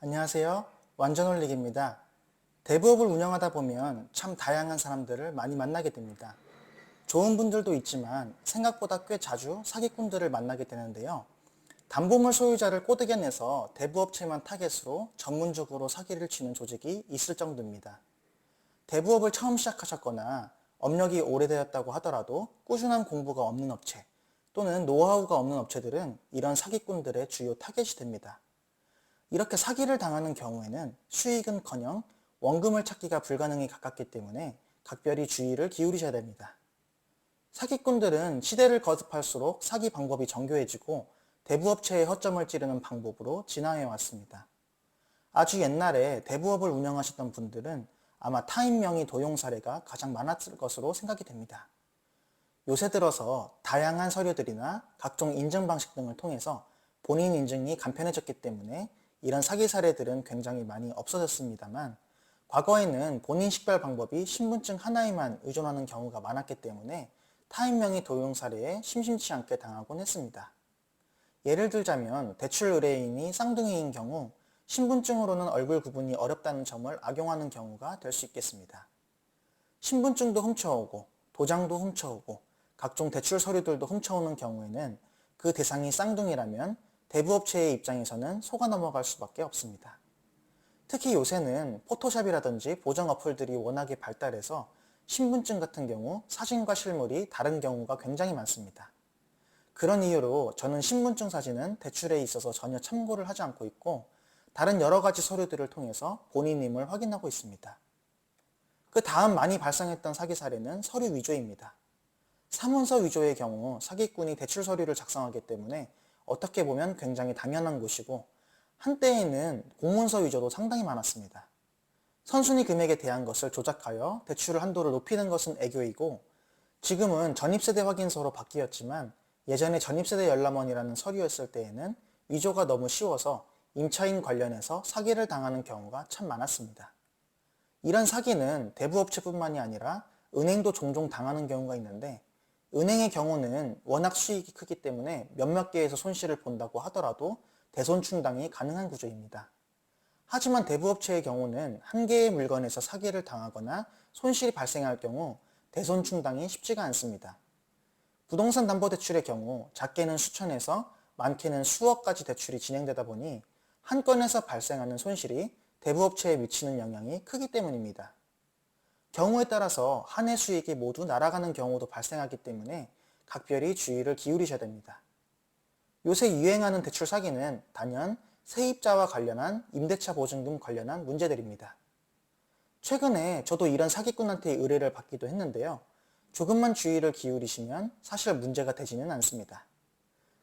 안녕하세요. 완전올릭입니다. 대부업을 운영하다 보면 참 다양한 사람들을 많이 만나게 됩니다. 좋은 분들도 있지만 생각보다 꽤 자주 사기꾼들을 만나게 되는데요. 담보물 소유자를 꼬드겨 내서 대부업체만 타겟으로 전문적으로 사기를 치는 조직이 있을 정도입니다. 대부업을 처음 시작하셨거나 업력이 오래되었다고 하더라도 꾸준한 공부가 없는 업체 또는 노하우가 없는 업체들은 이런 사기꾼들의 주요 타겟이 됩니다. 이렇게 사기를 당하는 경우에는 수익은커녕 원금을 찾기가 불가능에 가깝기 때문에 각별히 주의를 기울이셔야 됩니다. 사기꾼들은 시대를 거듭할수록 사기 방법이 정교해지고 대부업체의 허점을 찌르는 방법으로 진화해 왔습니다. 아주 옛날에 대부업을 운영하셨던 분들은 아마 타인 명의 도용 사례가 가장 많았을 것으로 생각이 됩니다. 요새 들어서 다양한 서류들이나 각종 인증 방식 등을 통해서 본인 인증이 간편해졌기 때문에 이런 사기 사례들은 굉장히 많이 없어졌습니다만, 과거에는 본인 식별 방법이 신분증 하나에만 의존하는 경우가 많았기 때문에 타인 명의 도용 사례에 심심치 않게 당하곤 했습니다. 예를 들자면 대출 의뢰인이 쌍둥이인 경우 신분증으로는 얼굴 구분이 어렵다는 점을 악용하는 경우가 될 수 있겠습니다. 신분증도 훔쳐오고 도장도 훔쳐오고 각종 대출 서류들도 훔쳐오는 경우에는 그 대상이 쌍둥이라면 대부업체의 입장에서는 속아 넘어갈 수밖에 없습니다. 특히 요새는 포토샵이라든지 보정 어플들이 워낙에 발달해서 신분증 같은 경우 사진과 실물이 다른 경우가 굉장히 많습니다. 그런 이유로 저는 신분증 사진은 대출에 있어서 전혀 참고를 하지 않고 있고 다른 여러 가지 서류들을 통해서 본인임을 확인하고 있습니다. 그 다음 많이 발생했던 사기 사례는 서류 위조입니다. 사문서 위조의 경우 사기꾼이 대출 서류를 작성하기 때문에 어떻게 보면 굉장히 당연한 것이고 한때에는 공문서 위조도 상당히 많았습니다. 선순위 금액에 대한 것을 조작하여 대출 한도를 높이는 것은 애교이고 지금은 전입세대 확인서로 바뀌었지만 예전에 전입세대 열람원이라는 서류였을 때에는 위조가 너무 쉬워서 임차인 관련해서 사기를 당하는 경우가 참 많았습니다. 이런 사기는 대부업체뿐만이 아니라 은행도 종종 당하는 경우가 있는데 은행의 경우는 워낙 수익이 크기 때문에 몇몇 개에서 손실을 본다고 하더라도 대손 충당이 가능한 구조입니다. 하지만 대부업체의 경우는 한 개의 물건에서 사기를 당하거나 손실이 발생할 경우 대손 충당이 쉽지가 않습니다. 부동산 담보대출의 경우 작게는 수천에서 많게는 수억까지 대출이 진행되다 보니 한 건에서 발생하는 손실이 대부업체에 미치는 영향이 크기 때문입니다. 경우에 따라서 한 해 수익이 모두 날아가는 경우도 발생하기 때문에 각별히 주의를 기울이셔야 됩니다. 요새 유행하는 대출 사기는 단연 세입자와 관련한 임대차 보증금 관련한 문제들입니다. 최근에 저도 이런 사기꾼한테 의뢰를 받기도 했는데요. 조금만 주의를 기울이시면 사실 문제가 되지는 않습니다.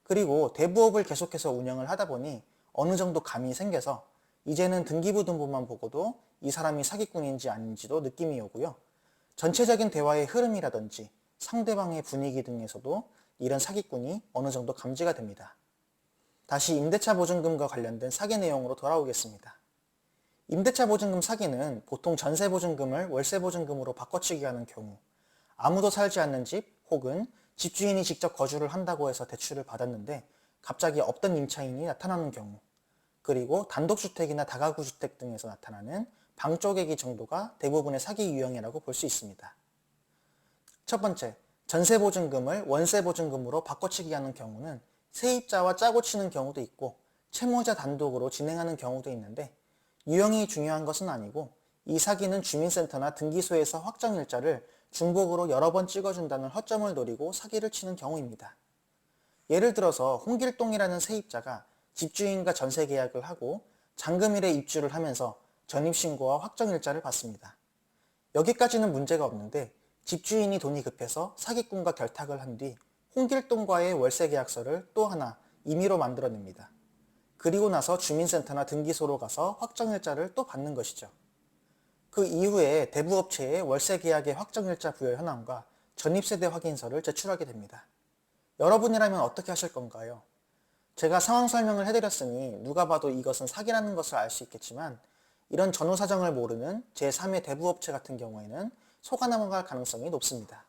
그리고 대부업을 계속해서 운영을 하다 보니 어느 정도 감이 생겨서 이제는 등기부등본만 보고도 이 사람이 사기꾼인지 아닌지도 느낌이 오고요. 전체적인 대화의 흐름이라든지 상대방의 분위기 등에서도 이런 사기꾼이 어느 정도 감지가 됩니다. 다시 임대차 보증금과 관련된 사기 내용으로 돌아오겠습니다. 임대차 보증금 사기는 보통 전세 보증금을 월세 보증금으로 바꿔치기 하는 경우, 아무도 살지 않는 집 혹은 집주인이 직접 거주를 한다고 해서 대출을 받았는데 갑자기 없던 임차인이 나타나는 경우, 그리고 단독주택이나 다가구 주택 등에서 나타나는 방 쪼개기 정도가 대부분의 사기 유형이라고 볼 수 있습니다. 첫 번째, 전세보증금을 월세보증금으로 바꿔치기 하는 경우는 세입자와 짜고 치는 경우도 있고 채무자 단독으로 진행하는 경우도 있는데 유형이 중요한 것은 아니고 이 사기는 주민센터나 등기소에서 확정일자를 중복으로 여러 번 찍어준다는 허점을 노리고 사기를 치는 경우입니다. 예를 들어서 홍길동이라는 세입자가 집주인과 전세 계약을 하고 잔금일에 입주를 하면서 전입신고와 확정일자를 받습니다. 여기까지는 문제가 없는데 집주인이 돈이 급해서 사기꾼과 결탁을 한 뒤 홍길동과의 월세 계약서를 또 하나 임의로 만들어냅니다. 그리고 나서 주민센터나 등기소로 가서 확정일자를 또 받는 것이죠. 그 이후에 대부업체에 월세 계약의 확정일자 부여 현황과 전입세대 확인서를 제출하게 됩니다. 여러분이라면 어떻게 하실 건가요? 제가 상황 설명을 해드렸으니 누가 봐도 이것은 사기라는 것을 알 수 있겠지만 이런 전후 사정을 모르는 제3의 대부업체 같은 경우에는 속아 넘어갈 가능성이 높습니다.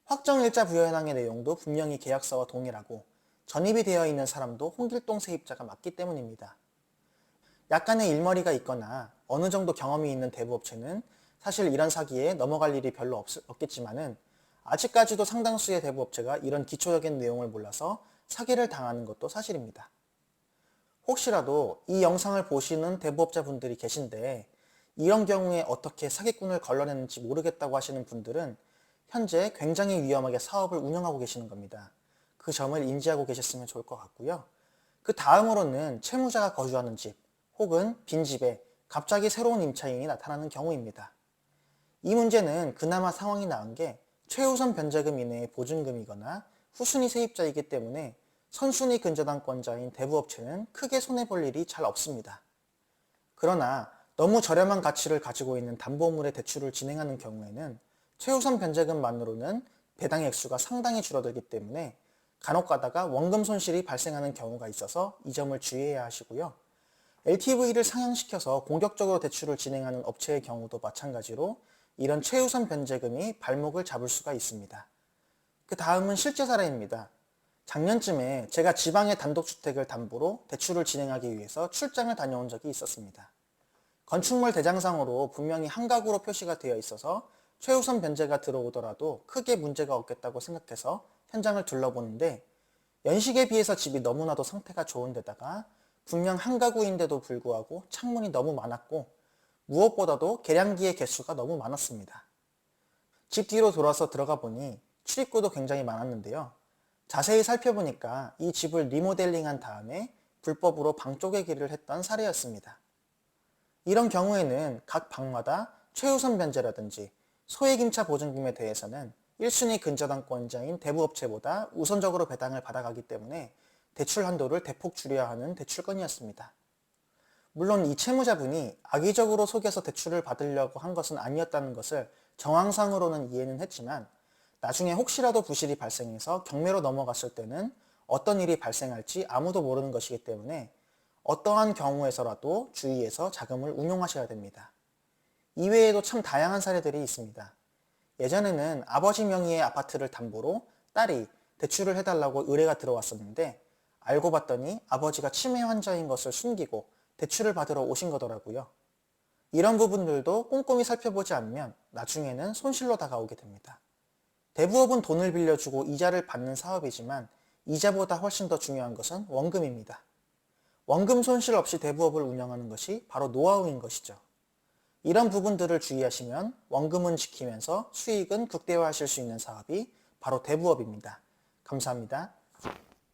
확정일자 부여 현황의 내용도 분명히 계약서와 동일하고 전입이 되어 있는 사람도 홍길동 세입자가 맞기 때문입니다. 약간의 일머리가 있거나 어느 정도 경험이 있는 대부업체는 사실 이런 사기에 넘어갈 일이 별로 없겠지만은 아직까지도 상당수의 대부업체가 이런 기초적인 내용을 몰라서 사기를 당하는 것도 사실입니다. 혹시라도 이 영상을 보시는 대부업자분들이 계신데 이런 경우에 어떻게 사기꾼을 걸러내는지 모르겠다고 하시는 분들은 현재 굉장히 위험하게 사업을 운영하고 계시는 겁니다. 그 점을 인지하고 계셨으면 좋을 것 같고요. 그 다음으로는 채무자가 거주하는 집 혹은 빈집에 갑자기 새로운 임차인이 나타나는 경우입니다. 이 문제는 그나마 상황이 나은 게 최우선 변제금 이내의 보증금이거나 후순위 세입자이기 때문에 선순위 근저당권자인 대부업체는 크게 손해볼 일이 잘 없습니다. 그러나 너무 저렴한 가치를 가지고 있는 담보물의 대출을 진행하는 경우에는 최우선 변제금만으로는 배당의 액수가 상당히 줄어들기 때문에 간혹 가다가 원금 손실이 발생하는 경우가 있어서 이 점을 주의해야 하시고요. LTV를 상향시켜서 공격적으로 대출을 진행하는 업체의 경우도 마찬가지로 이런 최우선 변제금이 발목을 잡을 수가 있습니다. 그 다음은 실제 사례입니다. 작년쯤에 제가 지방의 단독주택을 담보로 대출을 진행하기 위해서 출장을 다녀온 적이 있었습니다. 건축물 대장상으로 분명히 한 가구로 표시가 되어 있어서 최우선 변제가 들어오더라도 크게 문제가 없겠다고 생각해서 현장을 둘러보는데 연식에 비해서 집이 너무나도 상태가 좋은 데다가 분명 한 가구인데도 불구하고 창문이 너무 많았고 무엇보다도 계량기의 개수가 너무 많았습니다. 집 뒤로 돌아서 들어가 보니 출입구도 굉장히 많았는데요. 자세히 살펴보니까 이 집을 리모델링한 다음에 불법으로 방 쪼개기를 했던 사례였습니다. 이런 경우에는 각 방마다 최우선 변제라든지 소액임차 보증금에 대해서는 1순위 근저당권자인 대부업체보다 우선적으로 배당을 받아가기 때문에 대출 한도를 대폭 줄여야 하는 대출건이었습니다. 물론 이 채무자분이 악의적으로 속여서 대출을 받으려고 한 것은 아니었다는 것을 정황상으로는 이해는 했지만 나중에 혹시라도 부실이 발생해서 경매로 넘어갔을 때는 어떤 일이 발생할지 아무도 모르는 것이기 때문에 어떠한 경우에서라도 주의해서 자금을 운용하셔야 됩니다. 이외에도 참 다양한 사례들이 있습니다. 예전에는 아버지 명의의 아파트를 담보로 딸이 대출을 해달라고 의뢰가 들어왔었는데 알고 봤더니 아버지가 치매 환자인 것을 숨기고 대출을 받으러 오신 거더라고요. 이런 부분들도 꼼꼼히 살펴보지 않으면 나중에는 손실로 다가오게 됩니다. 대부업은 돈을 빌려주고 이자를 받는 사업이지만 이자보다 훨씬 더 중요한 것은 원금입니다. 원금 손실 없이 대부업을 운영하는 것이 바로 노하우인 것이죠. 이런 부분들을 주의하시면 원금은 지키면서 수익은 극대화하실 수 있는 사업이 바로 대부업입니다. 감사합니다.